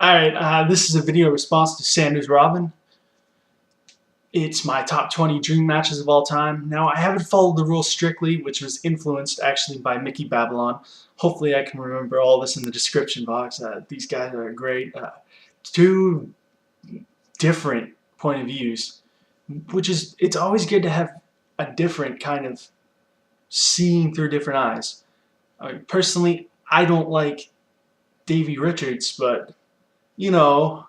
Alright, this is a video response to Sanders Robin. It's my top 20 dream matches of all time. Now, I haven't followed the rules strictly, which was influenced actually by Mickey Babylon. Hopefully I can remember all this in the description box. These guys are great. Two different point of views, which is, it's always good to have a different kind of seeing through different eyes. Personally, I don't like Davey Richards, but you know,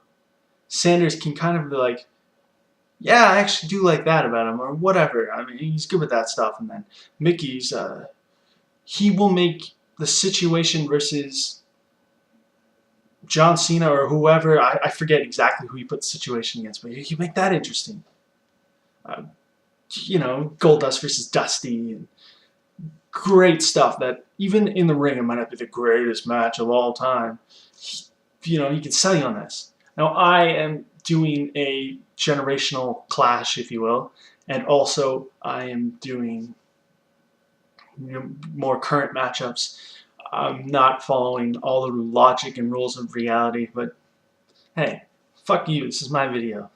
Sanders can kind of be like, yeah, I actually do like that about him, or whatever. I mean, he's good with that stuff. And then Mickey's, he will make the situation versus John Cena or whoever, I forget exactly who he put the situation against, but he make that interesting. You know, Goldust versus Dusty, and great stuff that even in the ring it might not be the greatest match of all time. You know, he can sell you on this. Now, I am doing a generational clash, if you will, and also I am doing more current matchups. I'm not following all the logic and rules of reality, but hey, fuck you, this is my video.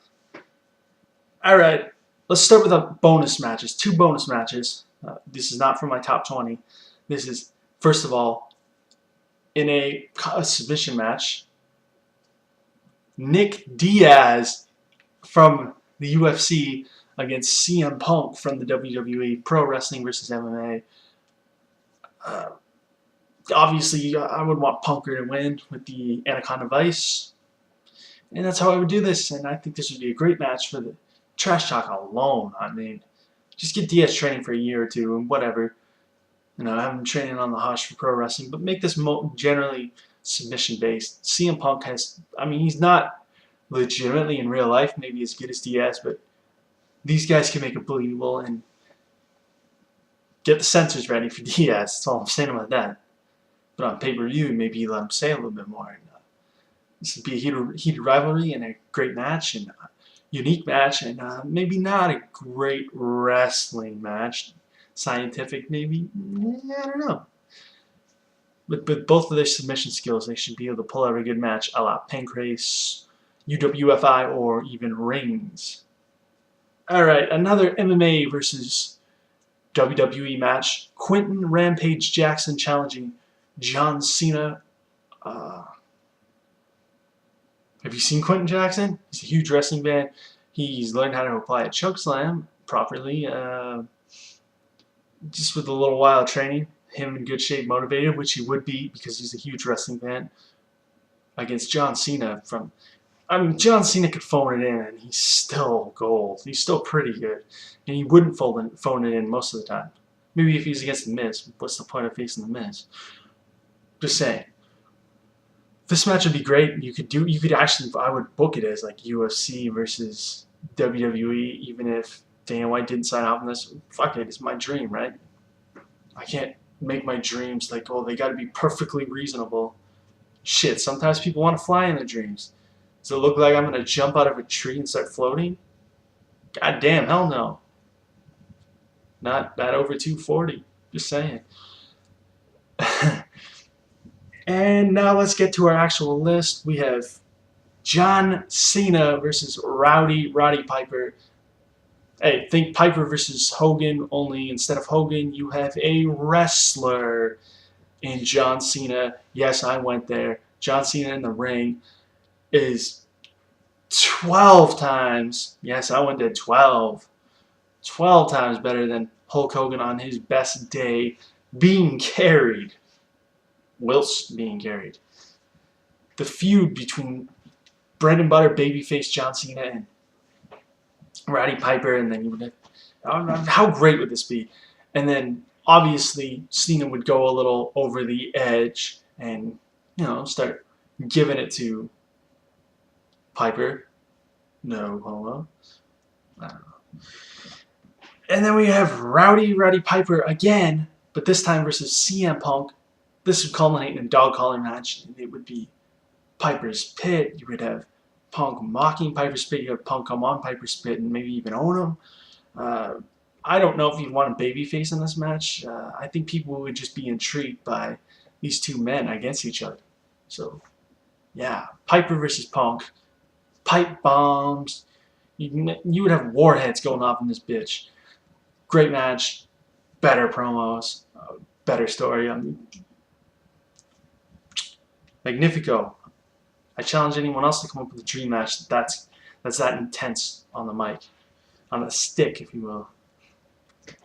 Alright, let's start with the bonus matches, 2 bonus matches. This is not for my top 20. This is, first of all, in a submission match, Nick Diaz from the UFC against CM Punk from the WWE, Pro Wrestling versus MMA. Obviously, I would want Punker to win with the Anaconda Vice, and that's how I would do this. And I think this would be a great match for the trash talk alone. I mean, just get Diaz training for a year or two and whatever. You know, have him training on the Hush for pro wrestling, but make this generally submission based. CM Punk has, I mean, he's not legitimately in real life maybe as good as Diaz, but these guys can make it believable. And get the censors ready for Diaz. That's all I'm saying about that. But on pay-per-view, maybe let him say a little bit more. And, this would be a heated rivalry and a great match and a unique match, and maybe not a great wrestling match. Scientific, maybe? I don't know. But both of their submission skills, they should be able to pull out a good match a la Pancrase, UWFI, or even Rings. Alright, another MMA versus WWE match. Quentin Rampage Jackson challenging John Cena. Have you seen Quentin Jackson? He's a huge wrestling fan. He's learned how to apply a chokeslam properly. Just with a little while of training, him in good shape, motivated, which he would be because he's a huge wrestling fan, against John Cena from, I mean, John Cena could phone it in and he's still gold. He's still pretty good. And he wouldn't phone it in most of the time. Maybe if he's against The Miz, what's the point of facing The Miz? Just saying. This match would be great. You could actually, I would book it as like UFC versus WWE, even if Dana White didn't sign off on this. Fuck it, it's my dream, right? I can't make my dreams like, oh, they gotta be perfectly reasonable. Shit, sometimes people want to fly in their dreams. Does it look like I'm gonna jump out of a tree and start floating? God damn, hell no. Not over 240. Just saying. And now let's get to our actual list. We have John Cena versus Roddy Piper. Hey, think Piper versus Hogan, only instead of Hogan, you have a wrestler in John Cena. Yes, I went there. John Cena in the ring is 12 times, yes, I went to 12 times better than Hulk Hogan on his best day, being carried. Whilst being carried. The feud between bread and butter babyface John Cena and Roddy Piper, and then you would have, how great would this be? And then obviously Cena would go a little over the edge and, you know, start giving it to Piper. No homo. I don't know. And then we have Roddy Piper again, but this time versus CM Punk. This would culminate in a dog collar match, and it would be Piper's Pit. You would have Punk mocking Piper's Pit. You have Punk come on Piper's Pit and maybe even own him. I don't know if you'd want a babyface in this match. I think people would just be intrigued by these two men against each other. So Yeah, Piper versus Punk. Pipe bombs. You would have warheads going off in this bitch. Great match. Better promos. Better story. Magnifico. I challenge anyone else to come up with a dream match that's that intense on the mic. On the stick, if you will.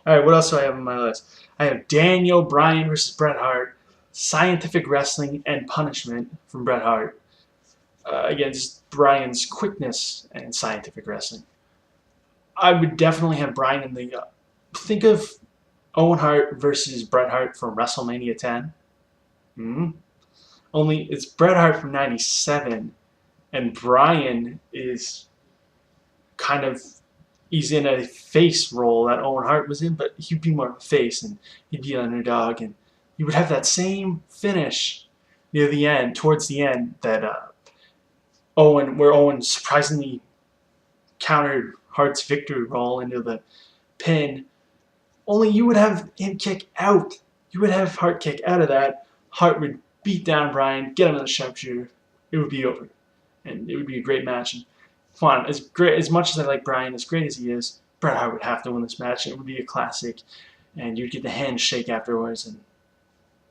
Alright, what else do I have on my list? I have Daniel Bryan versus Bret Hart. Scientific Wrestling and Punishment from Bret Hart. Against Bryan's quickness and scientific wrestling. I would definitely have Bryan in the... think of Owen Hart versus Bret Hart from WrestleMania 10. Only it's Bret Hart from 97, and Bryan is kind of... he's in a face role that Owen Hart was in, but he'd be more of a face, and he'd be an underdog, and you would have that same finish near the end, towards the end, that where Owen surprisingly countered Hart's victory roll into the pin. Only you would have him kick out. You would have Hart kick out of that. Hart would beat down Bryan, get him in the sharpshooter. It would be over, and it would be a great match. And come on, as much as I like Bryan, as great as he is, Bret Hart would have to win this match. It would be a classic, and you'd get the handshake afterwards. And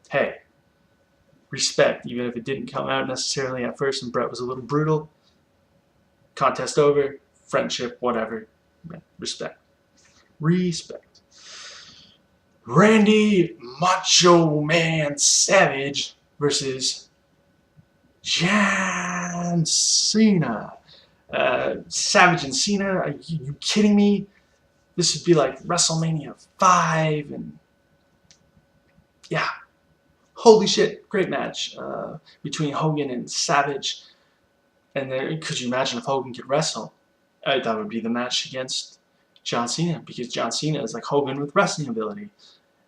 hey, respect, even if it didn't come out necessarily at first, and Bret was a little brutal. Contest over, friendship, whatever. Respect. Respect. Randy Macho Man Savage versus John Cena. Savage and Cena, are you kidding me? This would be like WrestleMania 5, and yeah, holy shit, great match between Hogan and Savage. And then, could you imagine if Hogan could wrestle? That would be the match against John Cena, because John Cena is like Hogan with wrestling ability.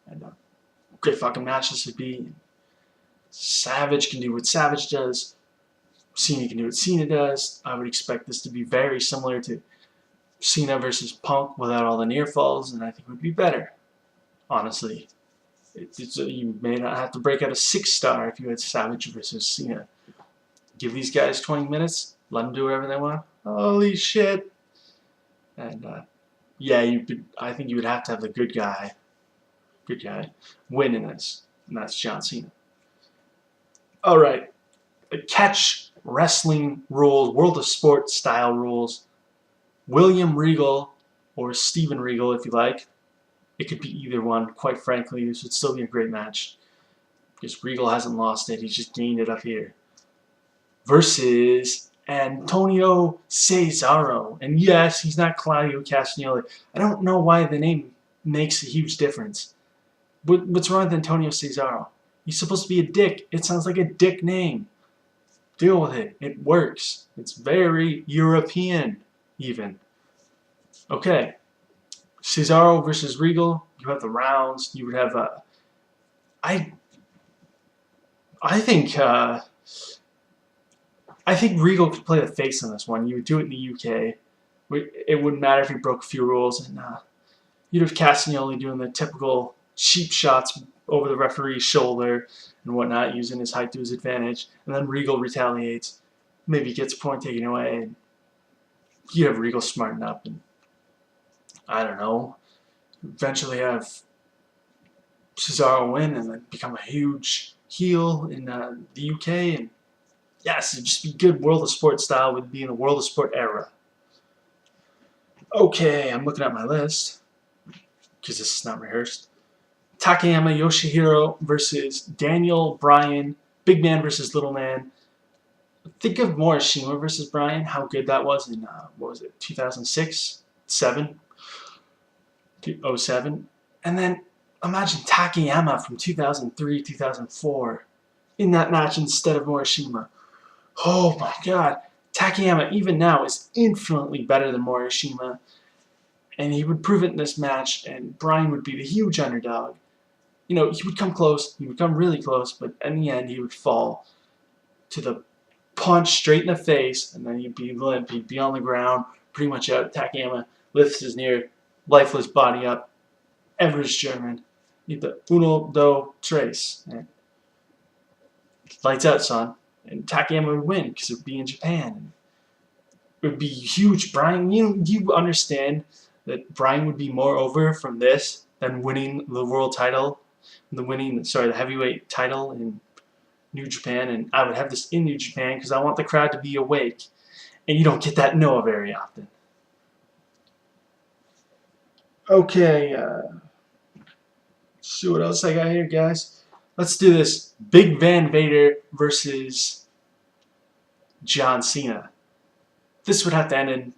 And great fucking match this would be. Savage can do what Savage does. Cena can do what Cena does. I would expect this to be very similar to Cena versus Punk without all the near falls, and I think it would be better. Honestly, you may not have to break out a 6-star if you had Savage versus Cena. Give these guys 20 minutes, let them do whatever they want. Holy shit! And yeah, I think you would have to have the good guy win in this, and that's John Cena. All right, catch wrestling rules, World of Sport style rules. William Regal or Steven Regal, if you like. It could be either one. Quite frankly, this would still be a great match because Regal hasn't lost it; he's just gained it up here. Versus Antonio Cesaro, and yes, he's not Claudio Castagnoli. I don't know why the name makes a huge difference. What's wrong with Antonio Cesaro? He's supposed to be a dick. It sounds like a dick name. Deal with it. It works. It's very European, even. Okay. Cesaro versus Regal. You have the rounds. You would have I think Regal could play the face on this one. You would do it in the UK. It wouldn't matter if he broke a few rules, and you'd have Castagnoli doing the typical cheap shots over the referee's shoulder and whatnot, using his height to his advantage, and then Regal retaliates, maybe gets a point taken away, and you have Regal smarten up, and I don't know, eventually have Cesaro win and then become a huge heel in the UK, and yes, it'd just be good World of Sport style. Would be in the World of Sport era. Okay, I'm looking at my list because this is not rehearsed. Takayama Yoshihiro versus Daniel Bryan. Big man versus little man. Think of Morishima versus Bryan. How good that was in what was it? 2006, 7, 07, and then imagine Takayama from 2003, 2004 in that match instead of Morishima. Oh my god. Takayama, even now, is infinitely better than Morishima. And he would prove it in this match, and Bryan would be the huge underdog. You know, he would come close, he would come really close, but in the end, he would fall to the punch straight in the face, and then he'd be limp, he'd be on the ground, pretty much out. Takayama lifts his near lifeless body up, ever is German. Need the uno, dos, tres. Lights out, son. and Takayama would win because it would be in Japan. It would be huge. Bryan, you understand that Bryan would be more over from this than winning the world title, the heavyweight title in New Japan, and I would have this in New Japan because I want the crowd to be awake, and you don't get that in Noah very often. Okay, see what else I got here, guys. Let's do this. Big Van Vader versus John Cena. This would have to end in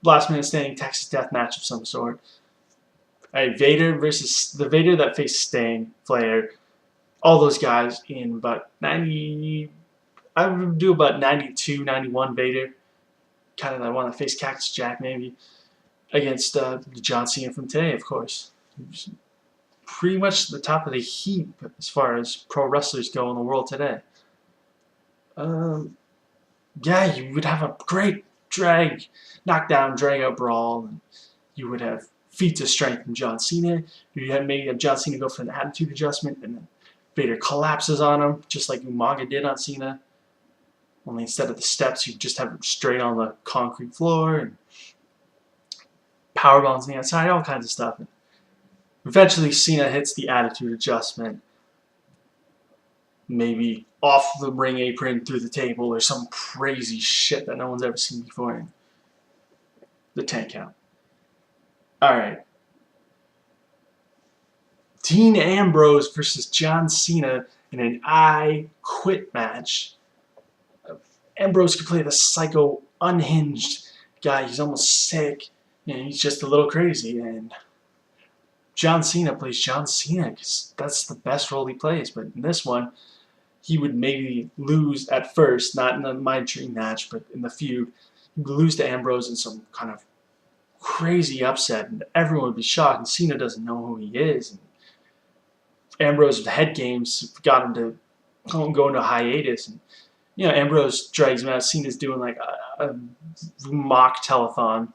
last minute standing Texas death match of some sort. Vader versus the Vader that faced Sting, Flair, all those guys in about 90. I would do about 92, 91 Vader. Kind of that one that faced Cactus Jack maybe. Against John Cena from today, of course. Pretty much the top of the heap as far as pro wrestlers go in the world today. Yeah, you would have a great knockdown, drag-out brawl. And you would have feats of strength from John Cena. You would maybe have John Cena go for an attitude adjustment, and then Vader collapses on him, just like Umaga did on Cena. Only instead of the steps, you just have him straight on the concrete floor, and power bombs on the outside, all kinds of stuff. And eventually, Cena hits the attitude adjustment, maybe off the ring apron through the table or some crazy shit that no one's ever seen before. In the 10 count. Alright. Dean Ambrose versus John Cena in an I Quit match. Ambrose could play the psycho, unhinged guy. He's almost sick. He's just a little crazy. And John Cena plays John Cena because that's the best role he plays. But in this one, he would maybe lose at first, not in the My Dream match, but in the feud. He would lose to Ambrose in some kind of crazy upset, and everyone would be shocked. And Cena doesn't know who he is. And Ambrose's head games got him to go into hiatus. And Ambrose drags him out. Cena's doing like a mock telethon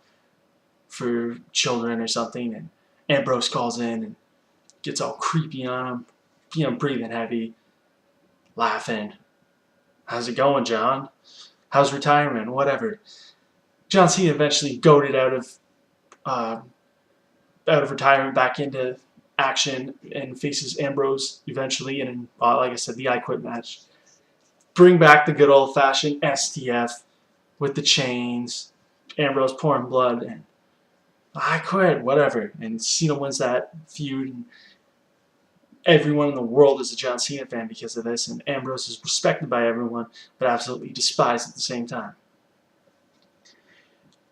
for children or something, and Ambrose calls in and gets all creepy on him, breathing heavy, laughing. How's it going, John? How's retirement? Whatever. John Cena eventually goaded out of retirement back into action and faces Ambrose eventually in, like I said, the I Quit match. Bring back the good old-fashioned STF with the chains, Ambrose pouring blood, and I quit, whatever. And Cena wins that feud. And everyone in the world is a John Cena fan because of this. And Ambrose is respected by everyone, but absolutely despised at the same time.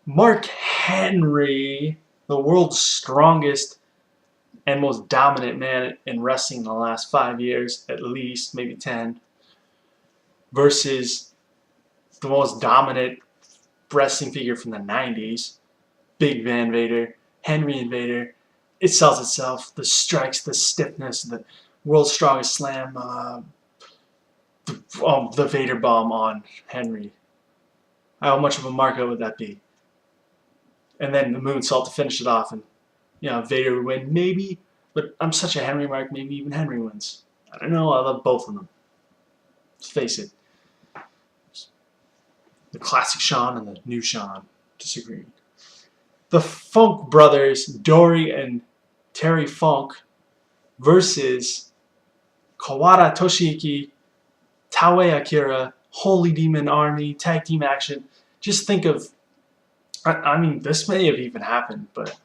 Mark Henry, the world's strongest and most dominant man in wrestling in the last 5 years, at least, maybe 10, versus the most dominant wrestling figure from the 90s. Big Van Vader, Henry and Vader. It sells itself. The strikes, the stiffness, the world's strongest slam, the Vader bomb on Henry. How much of a markout would that be? And then the moonsault to finish it off, and Vader would win, maybe. But I'm such a Henry mark, maybe even Henry wins. I don't know. I love both of them. Let's face it. The classic Shawn and the new Shawn disagreed. The Funk brothers, Dory and Terry Funk, versus Kawada Toshiki, Taue Akira, Holy Demon Army, tag team action. Just think of, I mean, this may have even happened, but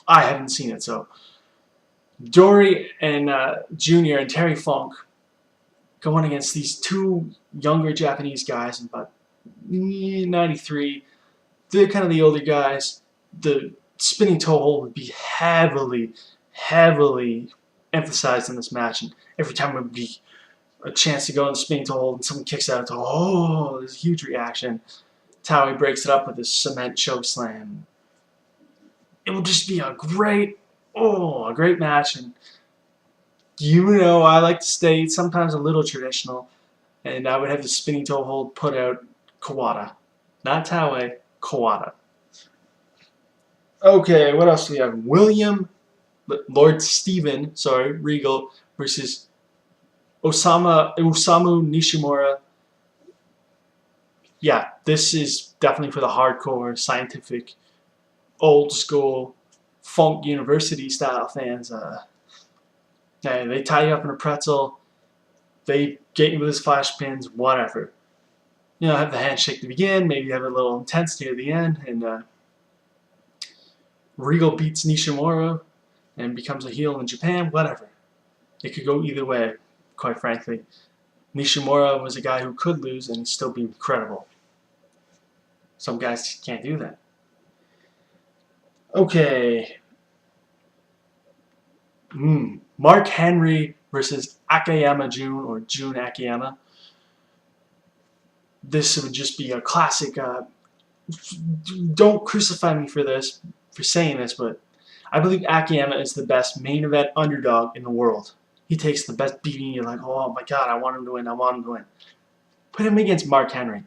I haven't seen it. So Dory and Junior and Terry Funk going against these two younger Japanese guys, about 93. They're kind of the older guys. The spinning toe hold would be heavily emphasized in this match, and every time it would be a chance to go in the spinning toe hold and someone kicks out, oh, there's a huge reaction. Taue breaks it up with a cement choke slam. It will just be a great match, and I like to stay sometimes a little traditional, and I would have the spinning toe hold put out Kawada. Not Taue, Kawada. Okay, what else do we have? Lord Steven, Regal, versus Osamu Nishimura, yeah, this is definitely for the hardcore, scientific, old school, funk university style fans. They tie you up in a pretzel. They get you with his flash pins, whatever. Have the handshake to begin, maybe have a little intensity at the end, and Regal beats Nishimura and becomes a heel in Japan, whatever. It could go either way, quite frankly. Nishimura was a guy who could lose and still be incredible. Some guys can't do that. Okay. Mark Henry versus Akiyama Jun, or Jun Akiyama. This would just be a classic. Don't crucify me for this, for saying this, but I believe Akiyama is the best main event underdog in the world. He takes the best beating. You're like, oh my god, I want him to win. I want him to win. Put him against Mark Henry.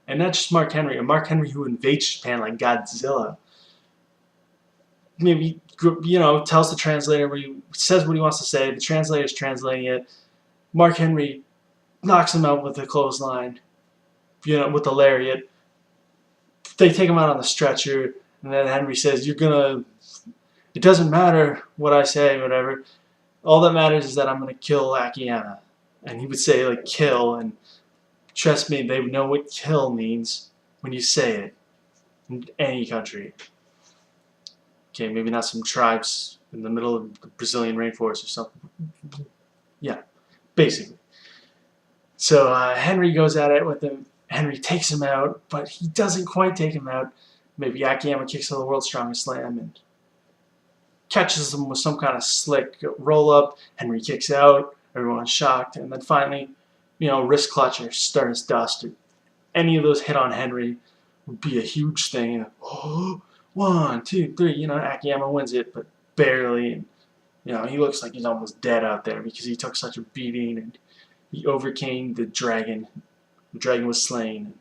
And not just Mark Henry, a Mark Henry who invades Japan like Godzilla. Maybe, tells the translator says what he wants to say. The translator's translating it. Mark Henry knocks him out with a clothesline, with the lariat. They take him out on the stretcher, and then Henry says, it doesn't matter what I say, whatever. All that matters is that I'm going to kill Akiyama. And he would say, like, kill, and trust me, they know what kill means when you say it in any country. Okay, maybe not some tribes in the middle of the Brazilian rainforest or something. Yeah, basically. So Henry goes at it with him. Henry takes him out, but he doesn't quite take him out. Maybe Akiyama kicks to the world's strongest slam and catches him with some kind of slick roll-up. Henry kicks out. Everyone's shocked. And then finally, wrist clutch or Stardust Dust, or any of those hit on Henry would be a huge thing. Oh, 1, 2, 3. Akiyama wins it, but barely. And, he looks like he's almost dead out there because he took such a beating and he overcame the dragon. The dragon was slain.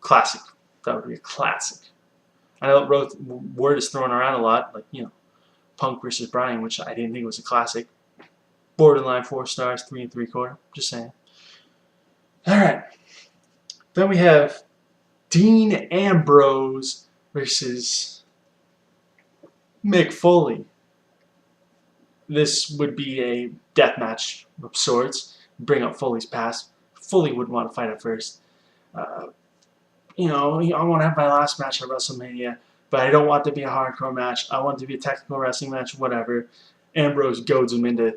Classic. That would be a classic. I know the word is thrown around a lot, like, Punk versus Bryan, which I didn't think was a classic. Borderline 4 stars, 3 3/4. Just saying. Alright. Then we have Dean Ambrose versus Mick Foley. This would be a death match of sorts. Bring up Foley's past. Foley would want to fight at first. I want to have my last match at WrestleMania, but I don't want it to be a hardcore match. I want it to be a technical wrestling match, whatever. Ambrose goads him into,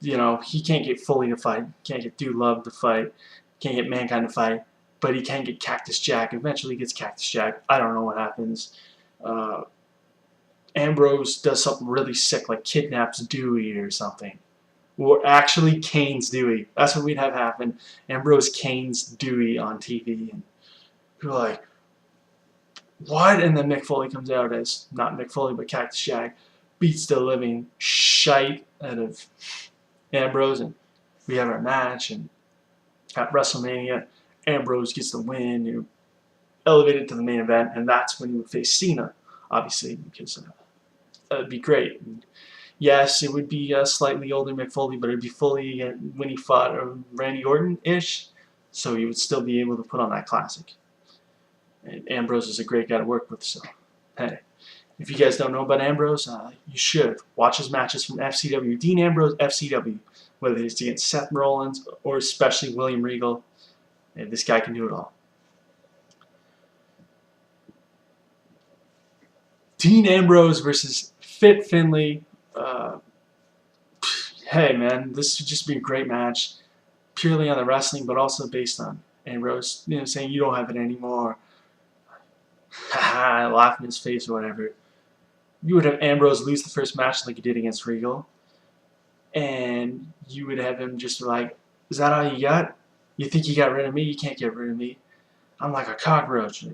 he can't get Foley to fight, can't get Dude Love to fight, can't get Mankind to fight, but he can get Cactus Jack. Eventually gets Cactus Jack. I don't know what happens. Ambrose does something really sick, like kidnaps Dewey or something. Or actually canes Dewey. That's what we'd have happen. Ambrose canes Dewey on TV. And people are like, what? And then Mick Foley comes out as, not Mick Foley, but Cactus Jack, beats the living shite out of Ambrose, and we have our match. And at WrestleMania, Ambrose gets the win, elevated to the main event, and that's when he would face Cena, obviously, because that would be great. And yes, it would be a slightly older Mick Foley, but it would be Foley when he fought Randy Orton-ish, so he would still be able to put on that classic. And Ambrose is a great guy to work with, so hey. If you guys don't know about Ambrose, you should. Watch his matches from FCW. Dean Ambrose, FCW. Whether it's against Seth Rollins or especially William Regal. And this guy can do it all. Dean Ambrose versus Fit Finlay. Hey, man, this would just be a great match. Purely on the wrestling, but also based on Ambrose, saying you don't have it anymore. Haha, laugh in his face or whatever. You would have Ambrose lose the first match like he did against Regal. And you would have him just like, is that all you got? You think you got rid of me? You can't get rid of me. I'm like a cockroach.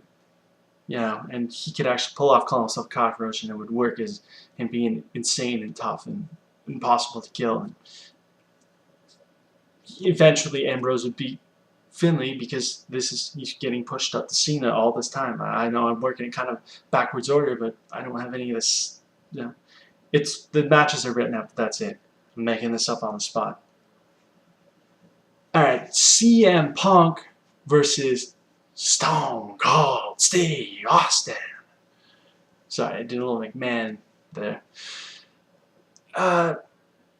And he could actually pull off calling himself cockroach, and it would work as him being insane and tough and impossible to kill. And eventually Ambrose would beat Finlay because he's getting pushed up to Cena all this time. I know I'm working in kind of backwards order, but I don't have any of this. It's the matches are written out, but that's it. I'm making this up on the spot. All right, CM Punk versus Stone Cold Steve Austin. Sorry, I did a little McMahon there.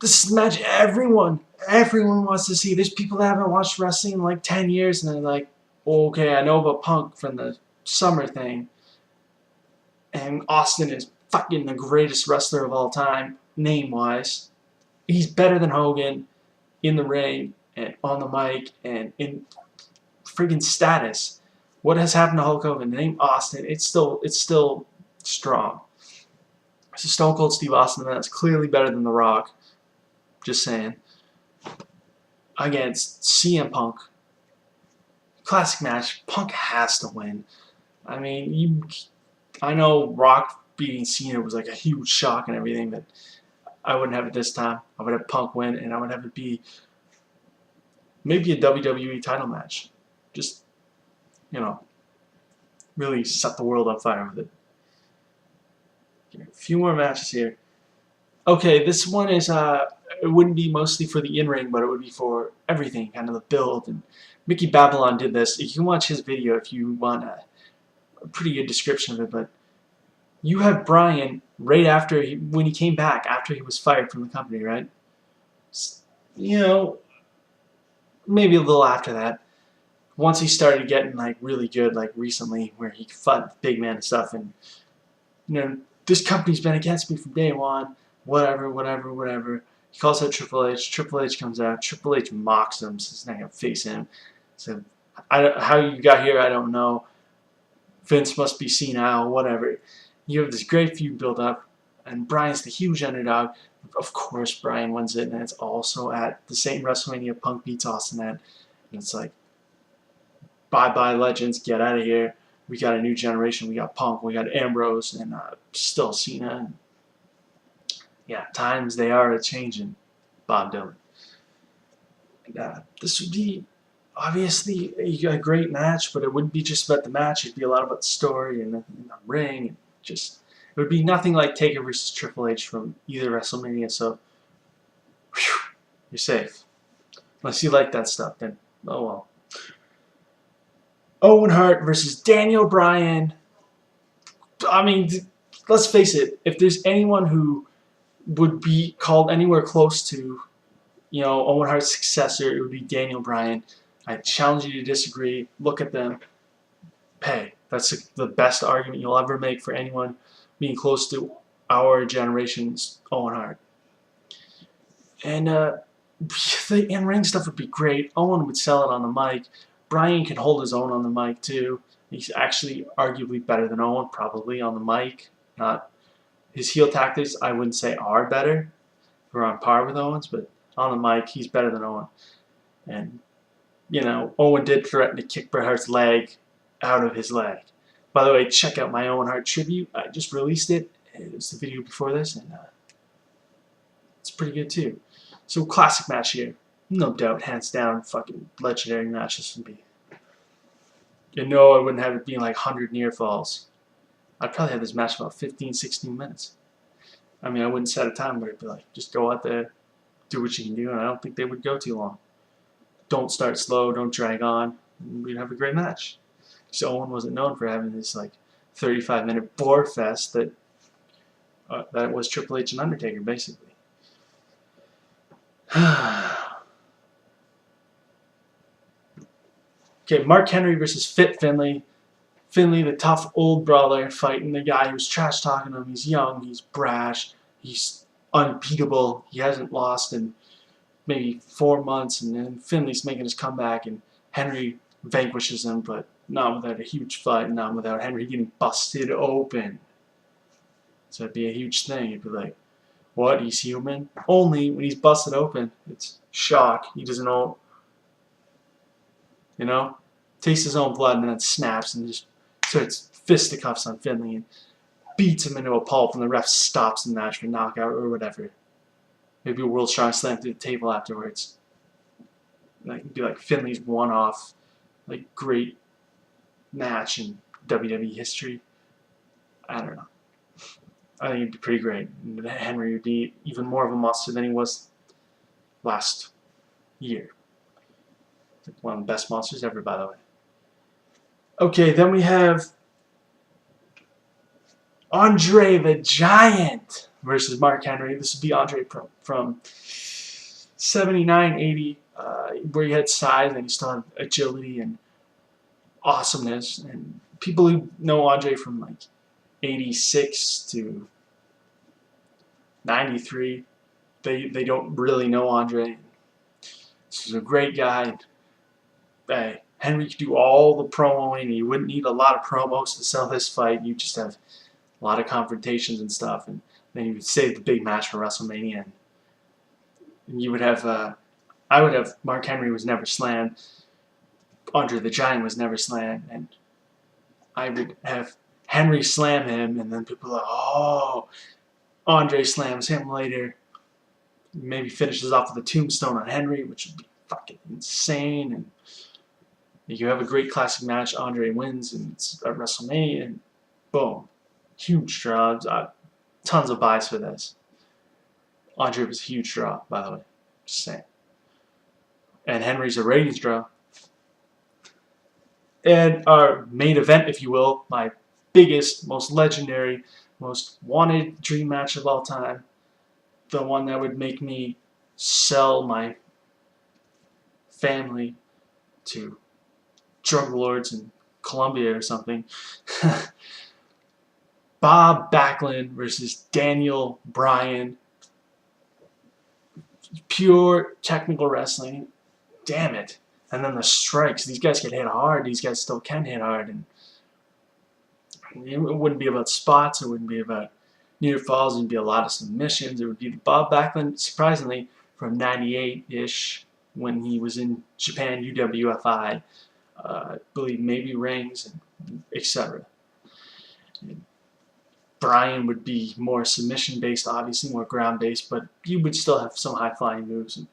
This is the match everyone wants to see. There's people that haven't watched wrestling in like 10 years, and they're like, okay, I know about Punk from the summer thing, and Austin is fucking the greatest wrestler of all time, name-wise. He's better than Hogan in the ring and on the mic and in friggin' status. What has happened to Hulk Hogan? The name Austin, it's still strong. So Stone Cold Steve Austin, that's clearly better than The Rock. Just saying. Against CM Punk. Classic match. Punk has to win. I mean, I know Rock beating Cena was like a huge shock and everything, but I wouldn't have it this time. I would have Punk win, and I would have it be maybe a WWE title match. Just, you know, really set the world on fire with it. A few more matches here. Okay, this one is, it wouldn't be mostly for the in-ring, but it would be for everything, kind of the build. And Mickey Babylon did this. You can watch his video if you want a pretty good description of it, but you have Bryan right after, when he came back, after he was fired from the company, right? You know, maybe a little after that. Once he started getting, like, really good, like, recently, where he fought big man and stuff, and, you know, this company's been against me from day one, whatever. He calls out Triple H. Triple H comes out. Triple H mocks him, so he's not going to face him. So, how you got here, I don't know. Vince must be senile, whatever. You have this great feud build up, and Bryan's the huge underdog. Of course, Bryan wins it, and it's also at the same WrestleMania Punk beats Austin at. And it's like, bye-bye, legends, get out of here. We got a new generation. We got Punk, we got Ambrose, and still Cena. And yeah, times they are a-changing, Bob Dylan. And, this would be obviously a great match, but it wouldn't be just about the match. It'd be a lot about the story and the ring. And just, it would be nothing like Taker versus Triple H from either WrestleMania. So, whew, you're safe. Unless you like that stuff, then oh well. Owen Hart versus Daniel Bryan. I mean, let's face it. If there's anyone who would be called anywhere close to, you know, Owen Hart's successor, it would be Daniel Bryan. I challenge you to disagree. Look at them. Hey, that's the best argument you'll ever make for anyone being close to our generation's Owen Hart. And the in-ring stuff would be great. Owen would sell it on the mic. Bryan can hold his own on the mic too. He's actually arguably better than Owen, probably on the mic. Not his heel tactics, I wouldn't say are better. We're on par with Owen's, but on the mic, he's better than Owen. And, you know, Owen did threaten to kick Bret Hart's leg out of his leg. By the way, check out my Owen Hart tribute. I just released it. It was the video before this, and it's pretty good too. So, classic match here. No doubt, hands down, fucking legendary match this would be. You know I wouldn't have it being like 100 near falls. I'd probably have this match about 15, 16 minutes. I mean, I wouldn't set a time where it'd be like, just go out there, do what you can do, and I don't think they would go too long. Don't start slow, don't drag on, and we'd have a great match. So Owen wasn't known for having this like 35-minute bore fest that was Triple H and Undertaker, basically. Okay, Mark Henry versus Fit Finlay. Finlay, the tough old brawler, fighting the guy who's trash-talking him. He's young, he's brash, he's unbeatable. He hasn't lost in maybe 4 months, and then Finlay's making his comeback, and Henry vanquishes him, but not without a huge fight, not without Henry getting busted open. So it'd be a huge thing. It'd be like, what, he's human? Only when he's busted open, it's shock. He doesn't know, you know? Tastes his own blood and then snaps and just starts fisticuffs on Finlay and beats him into a pulp, and the ref stops the match for knockout or whatever. Maybe a World Strong Slam through the table afterwards. Like, it'd be like Finlay's one-off, like, great match in WWE history. I don't know. I think it'd be pretty great. And Henry would be even more of a monster than he was last year. One of the best monsters ever, by the way. Okay, then we have Andre the Giant versus Mark Henry. This would be Andre from 79, 80, where he had size and he still had agility and awesomeness. And people who know Andre from like 86 to 93, they don't really know Andre. This is a great guy. Hey, Henry could do all the promoing. You wouldn't need a lot of promos to sell this fight. You just have a lot of confrontations and stuff, and then you would save the big match for WrestleMania. And you would have, I would have Mark Henry was never slammed, Andre the Giant was never slammed, and I would have Henry slam him, and then people are like, oh, Andre slams him later, maybe finishes off with a tombstone on Henry, which would be fucking insane, and you have a great classic match, Andre wins, and it's at WrestleMania, and boom. Huge draw. Tons of buys for this. Andre was a huge draw, by the way. Just saying. And Henry's a ratings draw. And our main event, if you will, my biggest, most legendary, most wanted dream match of all time. The one that would make me sell my family to drug lords in Colombia or something. Bob Backlund versus Daniel Bryan. Pure technical wrestling. Damn it. And then the strikes. These guys can hit hard. These guys still can hit hard. And it wouldn't be about spots. It wouldn't be about near falls. It would be a lot of submissions. It would be Bob Backlund, surprisingly, from 98-ish when he was in Japan, UWFI. I believe maybe rings, etc. Bryan would be more submission-based, obviously, more ground-based, but you would still have some high-flying moves and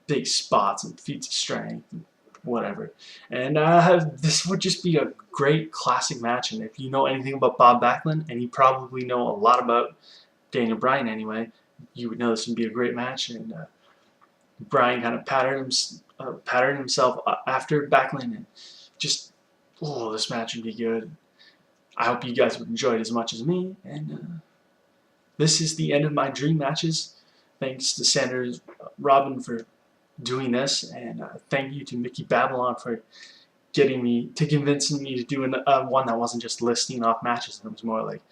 big spots and feats of strength and whatever. And this would just be a great classic match, and if you know anything about Bob Backlund, and you probably know a lot about Daniel Bryan anyway, you would know this would be a great match, and Bryan kind of patterned himself after Backlund, and just, oh, this match would be good. I hope you guys would enjoy it as much as me, and this is the end of my dream matches. Thanks to sandersrobin for doing this, and thank you to Mickey Babylon for convincing me to do one that wasn't just listing off matches. It was more like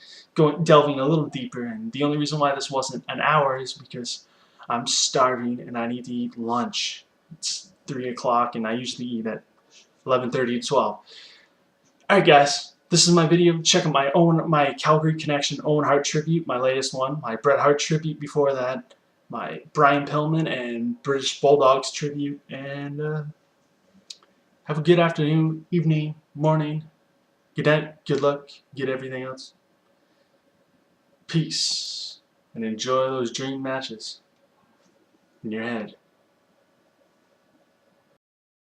delving a little deeper, and the only reason why this wasn't an hour is because I'm starving and I need to eat lunch. It's 3 o'clock, and I usually eat at 11:30 to 12. Alright guys, this is my video. Check out my Calgary Connection Owen Hart tribute, my latest one, my Bret Hart tribute before that, my Brian Pillman and British Bulldogs tribute, and have a good afternoon, evening, morning, good night, good luck, get everything else. Peace, and enjoy those dream matches in your head.